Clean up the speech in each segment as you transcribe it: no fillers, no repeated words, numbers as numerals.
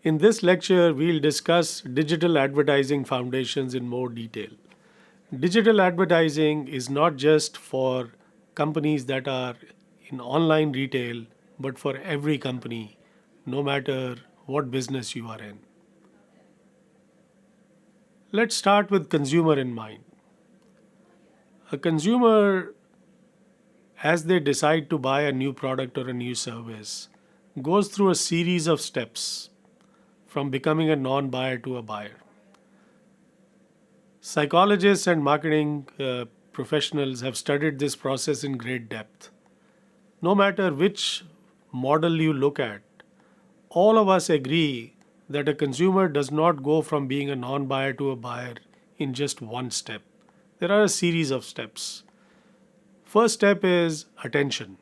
In this lecture, we'll discuss digital advertising foundations in more detail. Digital advertising is not just for companies that are in online retail, but for every company, no matter what business you are in. Let's start with consumer in mind. A consumer, as they decide to buy a new product or a new service, goes through a series of steps from becoming a non buyer to a buyer. Psychologists and marketing professionals have studied this process in great depth. No matter which model you look at, all of us agree that a consumer does not go from being a non buyer to a buyer in just one step. There are a series of steps. First step is attention.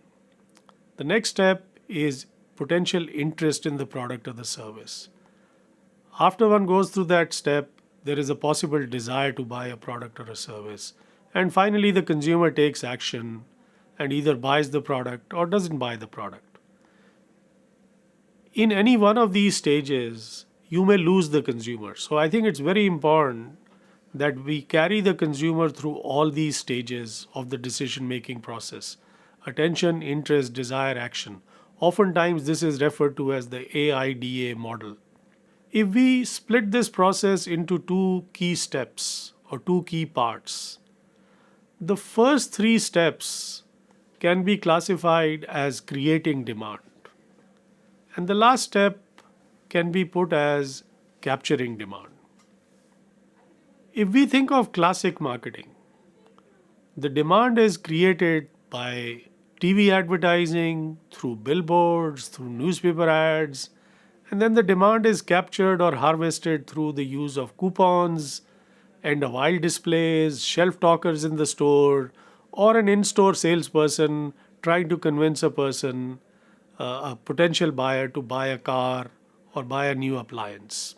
The next step is potential interest in the product or the service. After one goes through that step, there is a possible desire to buy a product or a service. And finally, the consumer takes action and either buys the product or doesn't buy the product. In any one of these stages, you may lose the consumer. So I think it's very important that we carry the consumer through all these stages of the decision making process: attention, interest, desire, action. Oftentimes, this is referred to as the AIDA model. If we split this process into two key steps or two key parts, the first three steps can be classified as creating demand, and the last step can be put as capturing demand. If we think of classic marketing, the demand is created by TV advertising, through billboards, through newspaper ads, and then the demand is captured or harvested through the use of coupons, end of aisle displays, shelf talkers in the store, or an in store salesperson trying to convince a potential buyer, to buy a car or buy a new appliance.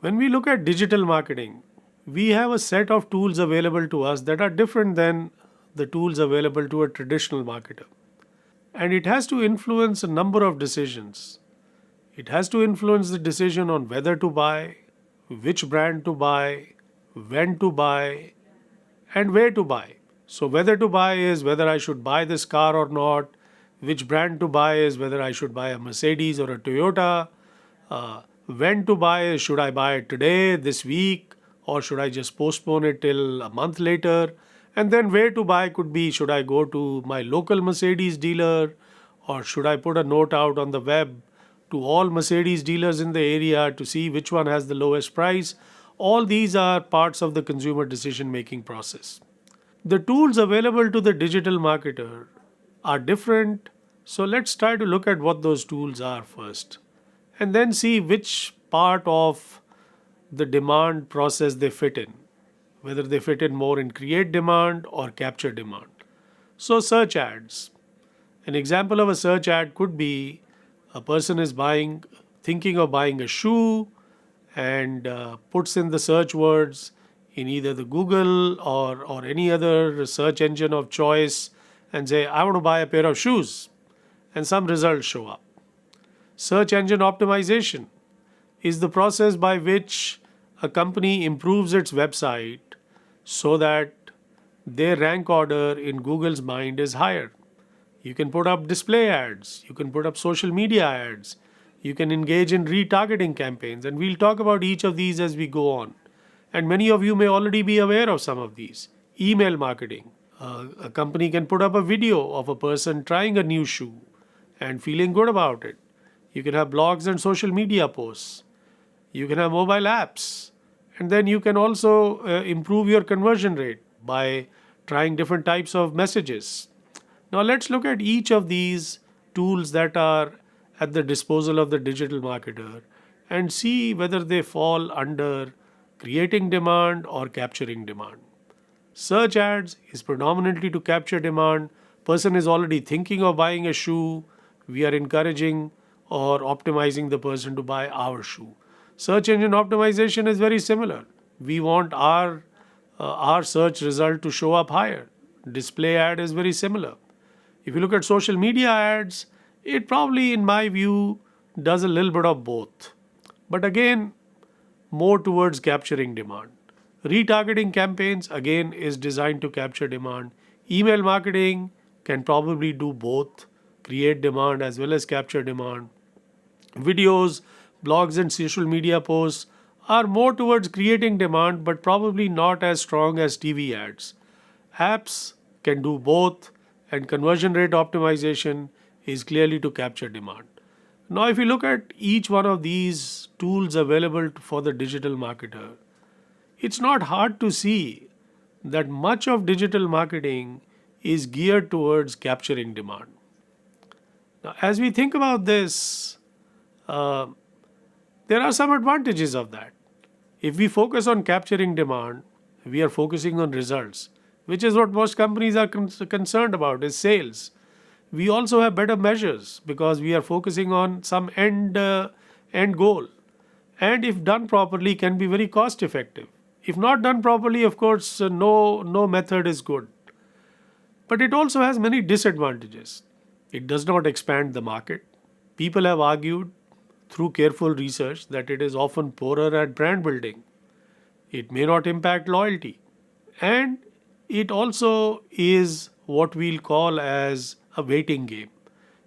When we look at digital marketing, we have a set of tools available to us that are different than the tools available to a traditional marketer. And it has to influence a number of decisions. It has to influence the decision on whether to buy, which brand to buy, when to buy, and where to buy. So, whether to buy is whether I should buy this car or not, which brand to buy is whether I should buy a Mercedes or a Toyota, when to buy is should I buy it today, this week, or should I just postpone it till a month later? And then where to buy could be, should I go to my local Mercedes dealer, or should I put a note out on the web to all Mercedes dealers in the area to see which one has the lowest price? All these are parts of the consumer decision making process. The tools available to the digital marketer are different. So let's try to look at what those tools are first, and then see which part of the demand process they fit in, whether they fit in more in create demand or capture demand. So, search ads. An example of a search ad could be a person is thinking of buying a shoe, and puts in the search words in either the Google or any other search engine of choice and say, I want to buy a pair of shoes, and some results show up. Search engine optimization is the process by which a company improves its website so that their rank order in Google's mind is higher. You can put up display ads, you can put up social media ads, you can engage in retargeting campaigns, and we'll talk about each of these as we go on. And many of you may already be aware of some of these. Email marketing. A company can put up a video of a person trying a new shoe and feeling good about it. You can have blogs and social media posts. You can have mobile apps. And then you can also improve your conversion rate by trying different types of messages. Now let's look at each of these tools that are at the disposal of the digital marketer and see whether they fall under creating demand or capturing demand. Search ads is predominantly to capture demand. Person is already thinking of buying a shoe. We are encouraging or optimizing the person to buy our shoe. Search engine optimization is very similar. We want our search result to show up higher. Display ad is very similar. If you look at social media ads, it probably, in my view, does a little bit of both. but again, more towards capturing demand. Retargeting campaigns, again, is designed to capture demand. Email marketing can probably do both, create demand as well as capture demand. Videos, blogs, and social media posts are more towards creating demand, but probably not as strong as TV ads. Apps can do both, and conversion rate optimization is clearly to capture demand. Now, if you look at each one of these tools available for the digital marketer, it's not hard to see that much of digital marketing is geared towards capturing demand. Now, as we think about this, uh, there are some advantages of that. If we focus on capturing demand, we are focusing on results, which is what most companies are concerned about, is sales. We also have better measures because we are focusing on some end goal, and if done properly, can be very cost effective. If not done properly, of course, no method is good. But it also has many disadvantages. It does not expand the market. People have argued through careful research that it is often poorer at brand building. It may not impact loyalty. And it also is what we'll call as a waiting game.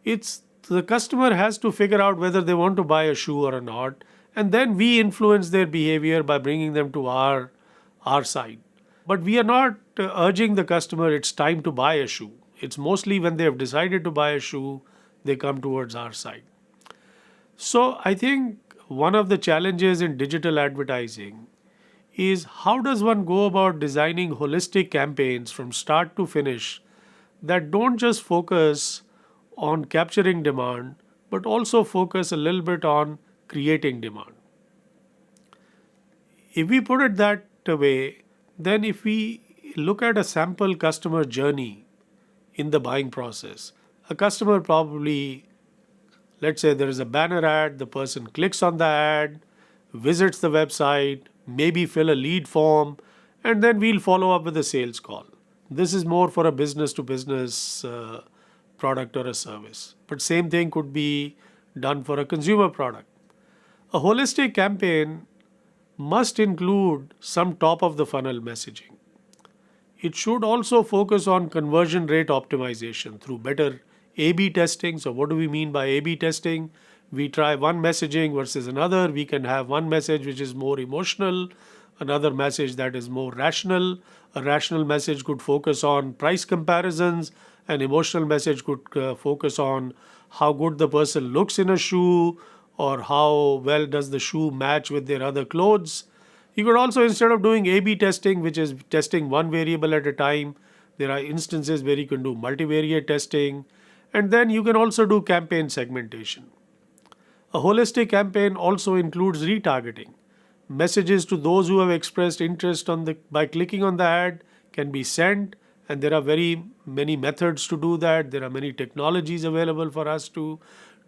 It's the customer has to figure out whether they want to buy a shoe or not, and then we influence their behavior by bringing them to our side. But we are not urging the customer it's time to buy a shoe. It's mostly when they have decided to buy a shoe, they come towards our side. So I think one of the challenges in digital advertising is how does one go about designing holistic campaigns from start to finish that don't just focus on capturing demand, but also focus a little bit on creating demand. If we put it that way, then if we look at a sample customer journey in the buying process, a customer probably, let's say there is a banner ad, the person clicks on the ad, visits the website, maybe fill a lead form, and then we'll follow up with a sales call. This is more for a business to business product or a service. But same thing could be done for a consumer product. A holistic campaign must include some top of the funnel messaging. It should also focus on conversion rate optimization through better A/B testing. So, what do we mean by A/B testing? We try one messaging versus another. We can have one message which is more emotional, another message that is more rational. A rational message could focus on price comparisons. An emotional message could focus on how good the person looks in a shoe or how well does the shoe match with their other clothes. You could also, instead of doing A/B testing, which is testing one variable at a time, there are instances where you can do multivariate testing. And then you can also do campaign segmentation. A holistic campaign also includes retargeting. Messages to those who have expressed interest by clicking on the ad can be sent, and there are very many methods to do that. There are many technologies available for us to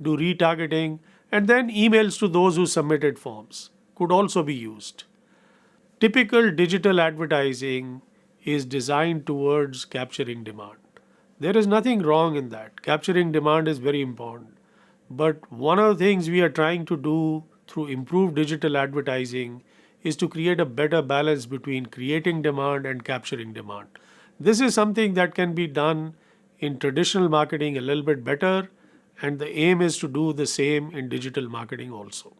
do retargeting. And then emails to those who submitted forms could also be used. Typical digital advertising is designed towards capturing demand. There is nothing wrong in that. Capturing demand is very important. But one of the things we are trying to do through improved digital advertising is to create a better balance between creating demand and capturing demand. This is something that can be done in traditional marketing a little bit better, and the aim is to do the same in digital marketing also.